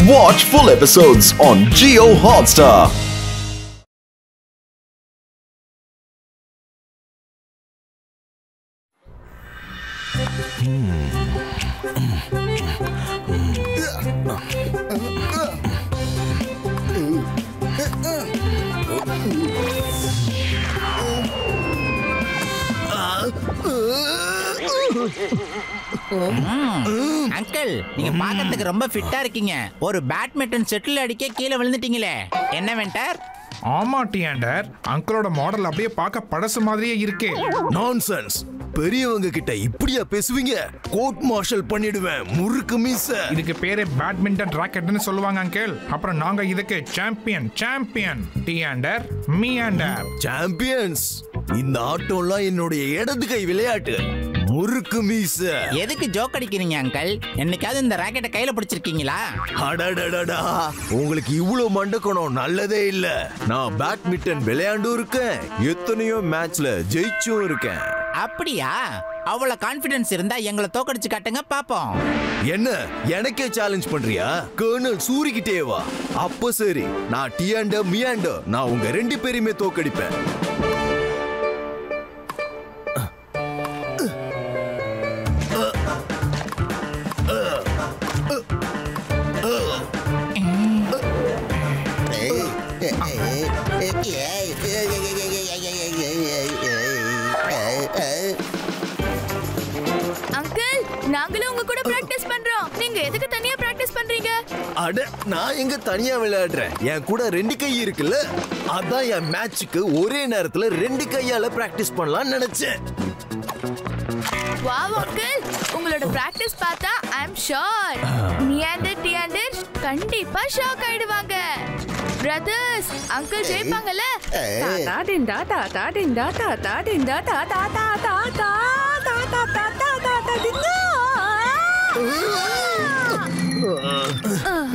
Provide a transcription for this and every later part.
Watch full episodes on Jio Hotstar. Uncle, நீங்க பார்க்கிறதுக்கு ரொம்ப ஃபிட்டா இருக்கீங்க. ஒரு பேட்மிண்டன் செட்டில் அடிக்க கீழே விழுந்துட்டீங்களே, என்ன வெண்டர்? ஆமா டியாண்டர், அங்கிளோட மாடல் அப்படியே பார்க்க படசு மாதிரியே இருக்கே. நான்சென்ஸ். பெரியவங்க கிட்ட இப்படியா பேசுவீங்க? கோர்ட் மார்ஷல் பண்ணிடுவேன், முறுக்கு மீச. இதுக்கு பேரே பேட்மிண்டன் ராக்கெட்னு சொல்லுவாங்க அங்கிள். அப்புறம் நாங்க இதுக்கு சாம்பியன் டியாண்டர் மீயாண்டர். சாம்பியன்ஸ். இந்த ஆட்டம்லாம் என்னுடைய இடது கை விளையாட்டு. முறுக்கு மீச. எதுக்கு ஜோக் அடிக்கிறீங்க அங்கிள்? என்னைக்காவது இந்த ராக்கெட்டை கையில பிடிச்சிருக்கீங்களா? அடடடடா, உங்களுக்கு இவ்வளவு மண்டக்கணும் நல்லதே இல்ல. நான் பேட்மிண்டன் விளையாண்டும் இருக்கேன், எத்தனையோ மேட்ச்ல ஜெயிச்சும் இருக்கேன். அப்படியா? அவ்வளவு கான்பிடன்ஸ் இருந்தா எங்களை தோக்கடிச்சு காட்டுங்க பாப்போம். என்ன எனக்கே சேலஞ்ச் பண்றியா? கர்னல் சூரிக்கிட்டே வா. அப்ப சரி, நான் டியாண்டர் மியாண்டர், நான் உங்க ரெண்டு பேரையுமே தோக்கடிப்பேன். அங்கிள், நாங்களும் உங்க கூட பிராக்டிஸ் பண்றோம். நீங்க எதுக்கு தனியா பிராக்டிஸ் பண்றீங்க? அட, நான் எங்க தனியா விளையாடுறேன். என் கூட ரெண்டு கை இருக்குல்ல, அதான் என் மேட்சுக்கு ஒரே நேரத்துல ரெண்டு கையால பிராக்டிஸ் பண்ணலாம்னு நினைச்சேன். வாவ் அங்கிள், உங்களோட பிராக்டிஸ் பார்த்தா ஐ அம் ஷூர் மியாண்டர் டியாண்டர் கண்டிப்பா ஷாக் ஆயிடுவாங்க. பிரதர்ஸ், அங்கிள் ஜெயிப்பாங்கல? தாத்தா டிண்டா தாத்தா டிண்டா தாத்தா டிண்டா தாத்தா தாத்தா தாத்தா தாத்தா தாத்தா டிண்டா.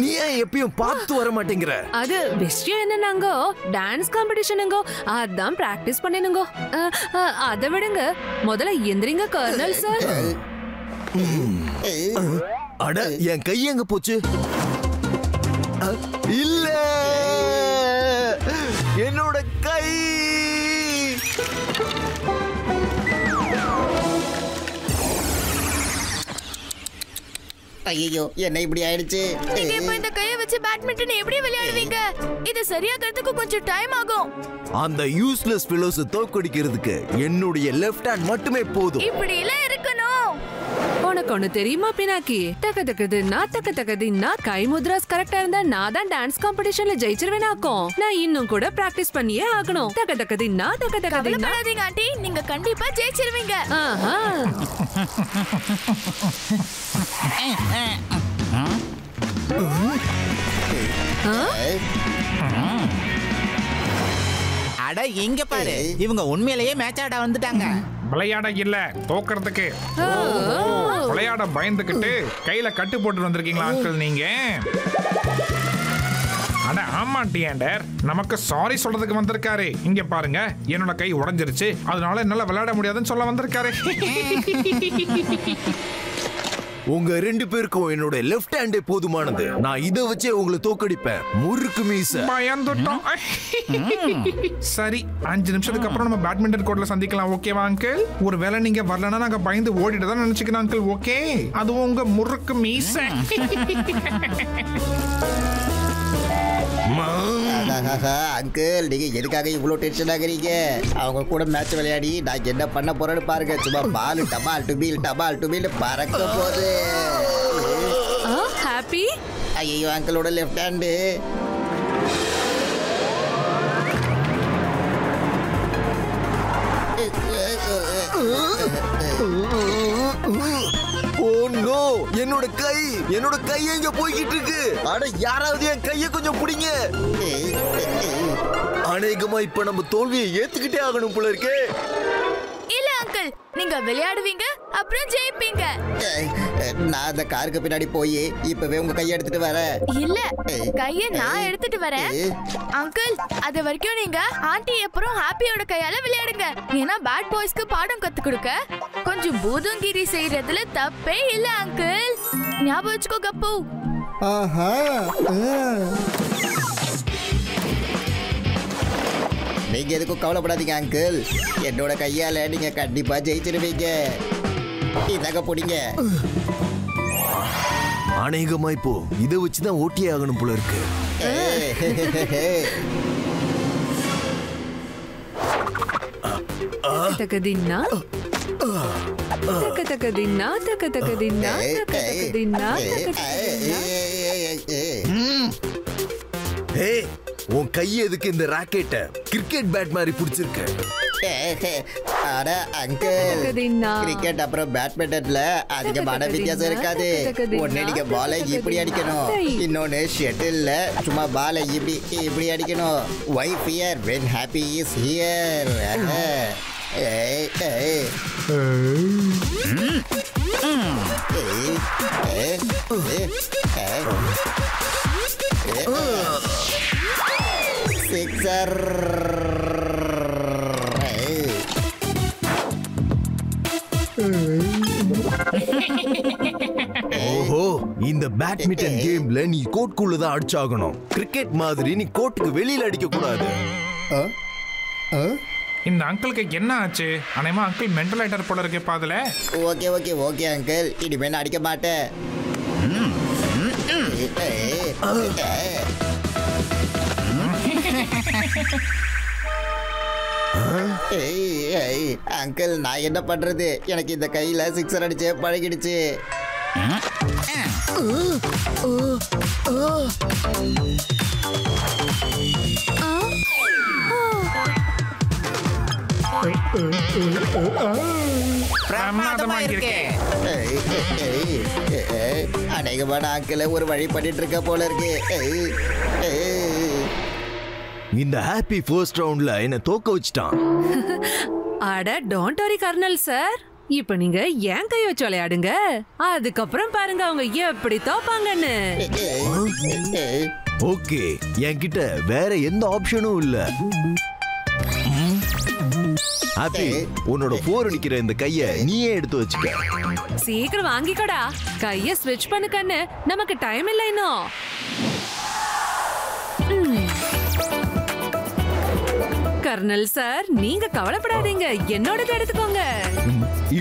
நீ ஏன் எப்பயும் பார்த்து வர மாட்டேங்கிற? அது விஷயம் என்னன்னாங்கோ, டான்ஸ் காம்படிஷனுங்கோ, அதான் பிராக்டிஸ் பண்ணினுங்கோ. அதை விடுங்க, முதல்ல எந்திரிங்க கர்னல் சார். அட, என் கை எங்க போச்சு? இல்ல, என்னோட கை. ஐயோ, என்ன இப்படி ஆயிடுச்சு? நீங்க இப்ப இந்த கையை வச்சு பேட்மிண்டன் எப்படி விளையாடுவீங்க? இது சரியாகிறதுக்கு கொஞ்சம் டைம் ஆகும். அந்த யூஸ்லெஸ் ஃபெலோஸ் தோக்கடிக்கிறதுக்கு என்னுடைய லெஃப்ட் ஹேண்ட் மட்டுமே போதும். இப்படி எல்லாம் இருக்கணும். உனக்கு ஒண்ணு தெரியுமா பினாக்கி? தக்க தக்கதுன்னா கை முத்ராஸ் கரெக்டா இருந்தா நான் தான் டான்ஸ் காம்படிஷன்ல ஜெயிச்சிருவேனாக்கும். நான் இன்னும் கூட பிராக்டிஸ் பண்ணியே ஆகணும். தக்க தக்கதுன்னா கவலைப்படாதீங்க ஆண்டி, நீங்க கண்டிப்பா ஜெயிச்சிருவீங்க. ஆஹா. அட, இங்க பாரு, இவங்க உண்மையிலேயே மேட்ச் ஆட வந்துட்டாங்க. விளையாட இல்ல, தோக்கறதுக்கு. விளையாட பயந்துகிட்டு கையில கட்டு போட்டு வந்திருக்கீங்களா அங்கிள் நீங்க? அட ஆமா டியாண்டர், நமக்கு சாரி சொல்றதுக்கு வந்திருக்காரு. இங்க பாருங்க, என்னோட கை உடைஞ்சிருச்சு, அதனால என்னால விளையாட முடியாதுன்னு சொல்ல வந்திருக்காரு. உங்க ரெண்டு பேருக்கும் என்னோட லெஃப்ட் ஹேண்டே போதுமானது. நான் இதை வச்சே உங்களை தோக்கடிப்பேன், முறுக்கு மீச. பயந்துட்டோம். சரி, 5 நிமிஷத்துக்கு அப்புறம் நம்ம பேட்மிண்டன் கோர்ட்ல சந்திக்கலாம், ஓகேவா அங்கிள்? ஒருவேளை நீங்க வரலன்னா நாங்க பயந்து ஓடிட்டு தான் நினைச்சுக்கிறோம் அங்கிள், ஓகே? அதுவும் உங்க முறுக்கு மீச. அங்கிள், நீங்க எதுக்காக இவ்வளவு டென்ஷன் ஆகுறீங்க? அவங்க கூட மேட்ச் விளையாடி நான் என்ன பண்ண போறேன்னு பாருங்க. சும்மா பால் டபால் டுபீல் பறக்க போகுது. ஹாப்பி. ஐயோ, அங்கிளோட லெஃப்ட் ஹேண்டு. என்னோட கை எங்க போய்கிட்டு இருக்கு? அட, யாராவது என் கையை கொஞ்சம் பிடிங்க. அநேகமா இப்ப நம்ம தோல்வியை ஏத்துக்கிட்டே ஆகணும் போல இருக்கே. இல்ல அங்கிள், நீங்க விளையாடுவீங்க, அப்புறம் ஜெயிப்பீங்க. நான் அந்த காருக்கு பின்னாடி போய் இப்பவே உங்க கையை எடுத்துட்டு வரேன். இல்ல, கையை நான் எடுத்துட்டு வரேன். அங்கிள், அது வரைக்கும் நீங்க ஆண்டி அப்புறம் ஹாப்பியோட கையால விளையாடுங்க. ஏன்னா பேட் பாய்ஸ்க்கு பாடம் கத்து கொடுக்க கொஞ்சம் பூதங்கிரி செய்யறதுல தப்பே இல்ல அங்கிள். ஞாபகம் வச்சுக்கோ கப்பு. ஆஹா நீங்க எதுக்கும் கவலைப்படாதீங்க அங்கிள். என்னோட கையால நீங்க கண்டிப்பா ஜெயிச்சிருவீங்க. இதாக பிடிங்க. அநேகமா இப்போ இதை வச்சுதான் ஓட்டியே ஆகணும் போல இருக்கு. தகதின்னா தகதின்னா தகதின்னா தகதின்னா ஏய், உன் கை எதுக்கு இந்த ராக்கெட்ட கிரிக்கெட் பேட் மாதிரி பிடிச்சிருக்க? அட அங்கிள், கிரிக்கெட் அப்புறம் பேட்மிண்டன்ல அதிகமான வித்தியாசம் இருக்காது. ஒன்னு நீங்க பாலை இப்படி அடிக்கணும், இன்னொன்னு ஷட்டில்ல சும்மா பாலை இப்படி அடிக்கணும். Why fear when happy is here? Sixer. ஓஹோ, இந்த பேட்மிண்டன் கேம்ல நீ கோர்ட்டுக்குள்ள தான் அடிச்சாகணும். கிரிக்கெட் மாதிரி நீ கோர்ட்டுக்கு வெளியில அடிக்க கூடாது. இந்த அங்கிளுக்கு என்ன ஆச்சு? அனைமா அங்கிள் மென்டல் ஆயிட்டார் போல இருக்கே பாதுல. ஓகே ஓகே ஓகே அங்கிள், இனிமே நான் அடிக்க மாட்டேன். அங்கிள், நான் என்ன பண்றது? எனக்கு இந்த கையில சிக்ஸர் அடிச்சு பழகிடுச்சு. பிரமாதமா இருக்கு. அநேகமான அங்கிள் ஒரு வழி பண்ணிட்டு இருக்க போல இருக்கு. இந்த ஹாப்பி ஃபர்ஸ்ட் ரவுண்ட்ல என்ன தோக்க வச்சிட்டான். அட டோன்ட் வரி கர்னல் சார், இப்ப நீங்க ஏன் கை வச்சு விளையாடுங்க, அதுக்கப்புறம் பாருங்க அவங்க எப்படி தோப்பாங்கன்னு. ஓகே, என்கிட்ட வேற எந்த ஆப்ஷனும் இல்ல. ஹாப்பி, உன்னோட போர் அடிக்கிற இந்த கைய நீயே எடுத்து வச்சுக்க. சீக்கிரம் வாங்கிக்கோடா, கைய ஸ்விட்ச் பண்ணு கண்ணு, நமக்கு டைம் இல்ல இன்னும். கர்னல் சார், நீங்க கவலைப்படாதீங்க, என்னோடது எடுத்துக்கோங்க.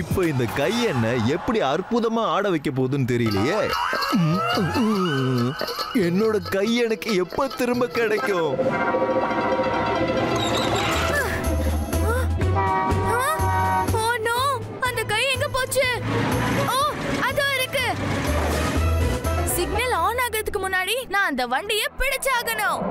இப்ப இந்த கை என்ன எப்படி அற்புதமா ஆட வைக்க போகுதுன்னு தெரியலையே. என்னோட கை எனக்கு எப்ப திரும்ப கிடைக்கும்? அந்த கை எங்க போச்சு? ஓ, அதோ இருக்கு. சிக்னல் ஆன் ஆகிறதுக்கு முன்னாடி நான் அந்த வண்டியை பிடிச்சாகணும்.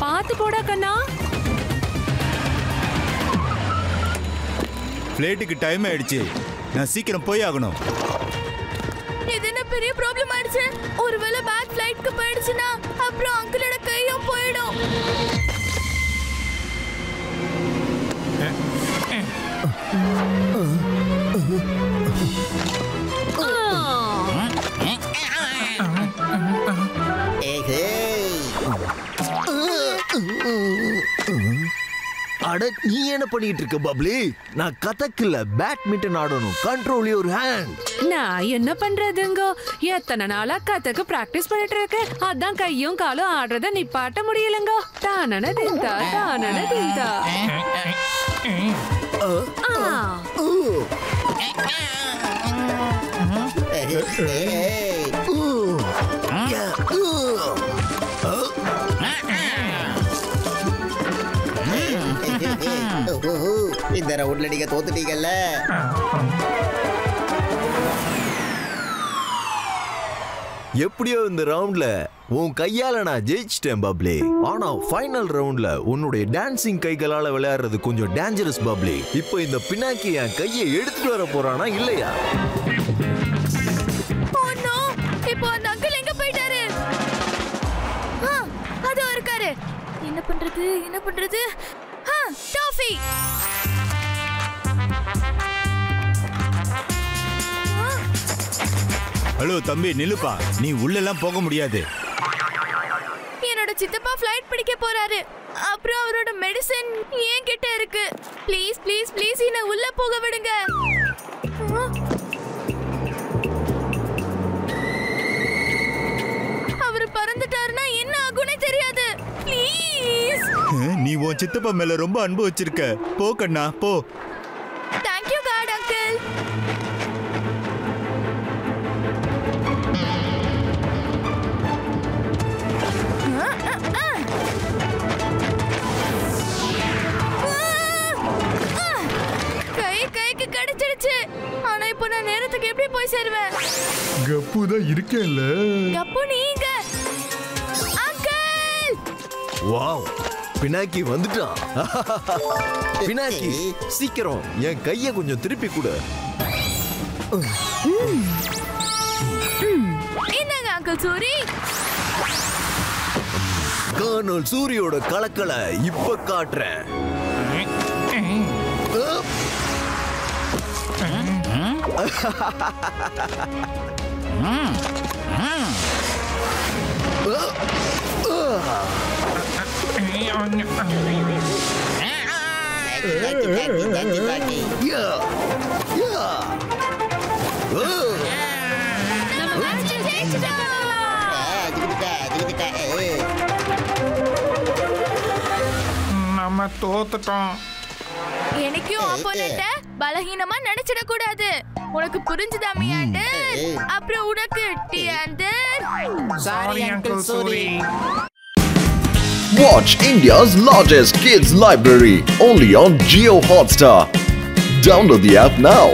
பாத்து போடா கண்ணா. பிளேட்டுக்கு டைம் ஆயிடுச்சு, நான் சீக்கிரம் போய் ஆகணும். இது என்ன பெரிய ப்ராப்ளம் ஆயிடுச்சு? ஒருவேளை பேட் ஃளைட்க்கு போயிடுச்சுனா அப்புறம் அங்கிளோட கையும் போயிடும். அட, நீ என்ன பண்ணிட்டு இருக்க பப்ளி? நான் கதக்கில்ல பேட்மிண்டன் ஆடணும். Control your hand. நான் என்ன பண்றதுங்கோ, எத்தனை நாளா கத்துக்கு பிராக்டிஸ் பண்ணிட்டு இருக்கேன், அதான் கையும் காலும் ஆடுறத நிப்பாட்ட முடியலங்கோ. தானன திந்தா தானன திந்தா. இந்த ரவுண்ட்ல நீங்க தோத்துட்டீங்கல்ல. எப்படியோ இந்த ரவுண்ட்ல உன் கையால நான் ஜெயிச்சிட்டேன் பப்ளி. ஆனா ஃபைனல் ரவுண்ட்ல உன்னுடைய டான்சிங் கைகளால விளையாடுறது கொஞ்சம் டேஞ்சரஸ் பப்ளி. இப்போ இந்த பினாக்கி என் கையை எடுத்துட்டு வர போறானா இல்லையா? இப்போ அந்த அங்கிள் எங்க போயிட்டாரு? அதோ இருக்காரு. என்ன பண்றது? டாஃபி. ஹலோ தம்பி, நில்லுப்பா, நீ உள்ளெல்லாம் போக முடியாது. என்னோட சித்தப்பா ஃளைட் பிடிக்க போறாரு. அப்புறம் அவரோட மெடிசன் என்கிட்ட இருக்கு. ப்ளீஸ் ப்ளீஸ் ப்ளீஸ் என்ன உள்ள போக விடுங்க. அவர் பறந்துட்டாருன்னா என்ன ஆகும்னே தெரியாது. ப்ளீஸ். நீ உன் சித்தப்பா மேல ரொம்ப அன்பு வச்சிருக்க. போ கண்ணா போ. Thank you God uncle. கைக்கு கிடைச்சிடுச்சு. ஆனா இப்போ நான் நேரத்துக்கு எப்படி போய் சேருவேன்? கப்பு தான் இருக்கேல்ல. கப்பு நீங்க. அங்கிள். வாவ், பினாக்கி வந்துட்டான். பினாக்கி சீக்கிரம் என் கைய கொஞ்சம் திருப்பி கொடு. என்னங்க அங்கிள் சூரி? கர்னல் சூரியோட கலக்கலை இப்ப காட்டுறேன். நம்ம தோத்துட்டோம். எனக்கும் ஆப்போனன்ட்ட பலஹீனமா நினைச்சிட கூடாது. உனக்கு புரிஞ்சுதா மியாண்டர்? அப்புறம் உனக்கு டியாண்டர். Sorry uncle Soori. Watch India's largest kids library only on Jio Hotstar. Download the app now.